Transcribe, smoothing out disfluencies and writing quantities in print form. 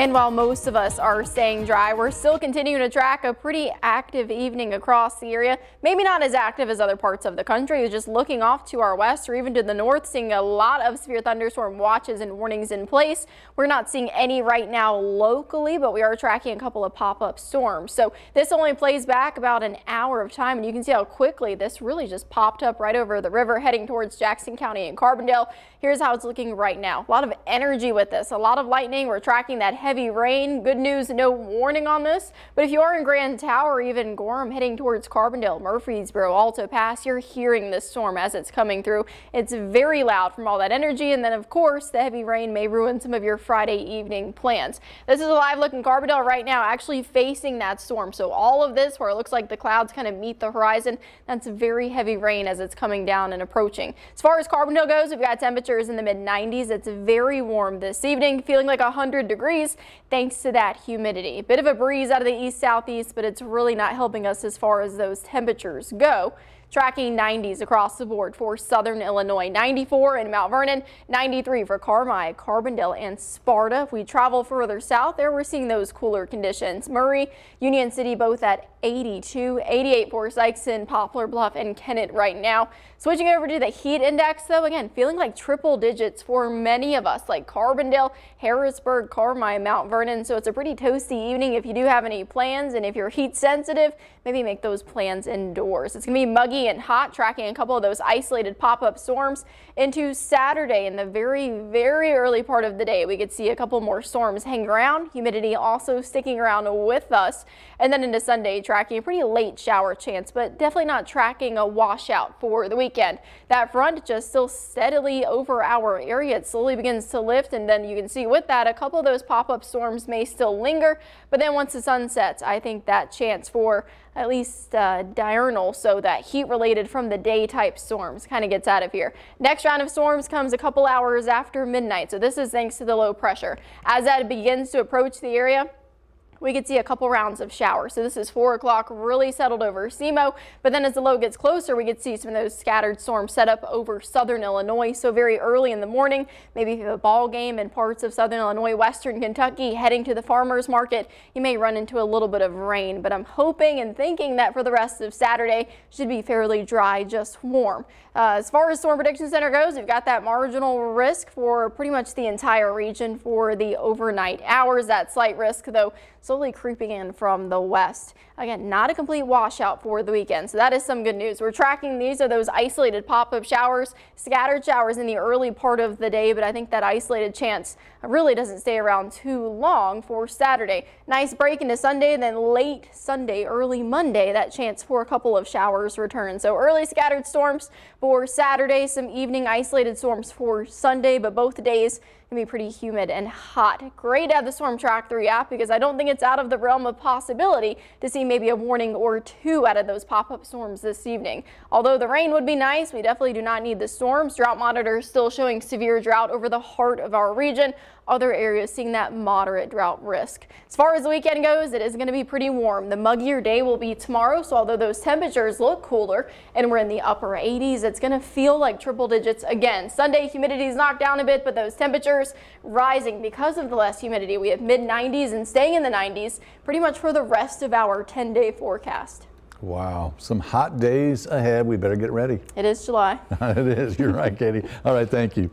And while most of us are staying dry, we're still continuing to track a pretty active evening across the area. Maybe not as active as other parts of the country. Just looking off to our west or even to the north, seeing a lot of severe thunderstorm watches and warnings in place. We're not seeing any right now locally, but we are tracking a couple of pop-up storms. So this only plays back about an hour of time, and you can see how quickly this really just popped up right over the river heading towards Jackson County and Carbondale. Here's how it's looking right now. A lot of energy with this, a lot of lightning. We're tracking that heavy rain. Good news, no warning on this. But if you are in Grand Tower, even Gorham heading towards Carbondale, Murfreesboro, Alto Pass, you're hearing this storm as it's coming through. It's very loud from all that energy. And then, of course, the heavy rain may ruin some of your Friday evening plans. This is a live look in Carbondale right now, actually facing that storm. So all of this where it looks like the clouds kind of meet the horizon, that's very heavy rain as it's coming down and approaching. As far as Carbondale goes, we've got temperatures in the mid-90s. It's very warm this evening, feeling like 100 degrees thanks to that humidity. A bit of a breeze out of the east-southeast, but it's really not helping us as far as those temperatures go. Tracking 90s across the board for southern Illinois, 94 in Mount Vernon, 93 for Carmi, Carbondale, and Sparta. If we travel further south, there we're seeing those cooler conditions. Murray, Union City, both at 82, 88 for Sikeston, Poplar Bluff, and Kennett right now. Switching over to the heat index, though, again, feeling like triple digits for many of us, like Carbondale, Harrisburg, Carmi, Mount Vernon. So it's a pretty toasty evening if you do have any plans, and if you're heat sensitive, maybe make those plans indoors. It's going to be muggy and hot, tracking a couple of those isolated pop-up storms into Saturday. In the very early part of the day, we could see a couple more storms hang around. Humidity also sticking around with us. And then into Sunday, tracking a pretty late shower chance, but definitely not tracking a washout for the weekend. That front just still steadily over our area. It slowly begins to lift, and then you can see with that a couple of those pop-up storms may still linger. But then once the sun sets, I think that chance for at least diurnal, so that heat related from the day type storms kind of gets out of here. Next round of storms comes a couple hours after midnight. So this is thanks to the low pressure. As that begins to approach the area, we could see a couple rounds of showers. So this is 4 o'clock, really settled over SEMO. But then as the low gets closer, we could see some of those scattered storms set up over southern Illinois. So very early in the morning, maybe if you have a ball game in parts of southern Illinois, western Kentucky, heading to the farmers market, you may run into a little bit of rain. But I'm hoping and thinking that for the rest of Saturday should be fairly dry, just warm. As far as Storm Prediction Center goes, we've got that marginal risk for pretty much the entire region for the overnight hours. That slight risk, though, slowly creeping in from the west. Again, not a complete washout for the weekend, so that is some good news. We're tracking these are those isolated pop-up showers, scattered showers in the early part of the day, but I think that isolated chance really doesn't stay around too long for Saturday. Nice break into Sunday, and then late Sunday, early Monday, that chance for a couple of showers return. So early scattered storms for Saturday, some evening isolated storms for Sunday, but both days can be pretty humid and hot. Great to have the Storm Track 3 app, because I don't think it's out of the realm of possibility to see maybe a warning or two out of those pop-up storms this evening. Although the rain would be nice, we definitely do not need the storms. Drought monitor is still showing severe drought over the heart of our region. Other areas seeing that moderate drought risk. As far as the weekend goes, it is going to be pretty warm. The muggier day will be tomorrow, so although those temperatures look cooler and we're in the upper 80s, it's going to feel like triple digits again. Sunday, humidity is knocked down a bit, but those temperatures rising because of the less humidity. We have mid-90s and staying in the 90s pretty much for the rest of our 10-day forecast. Wow, some hot days ahead. We better get ready. It is July. It is. You're right, Katie. All right, thank you.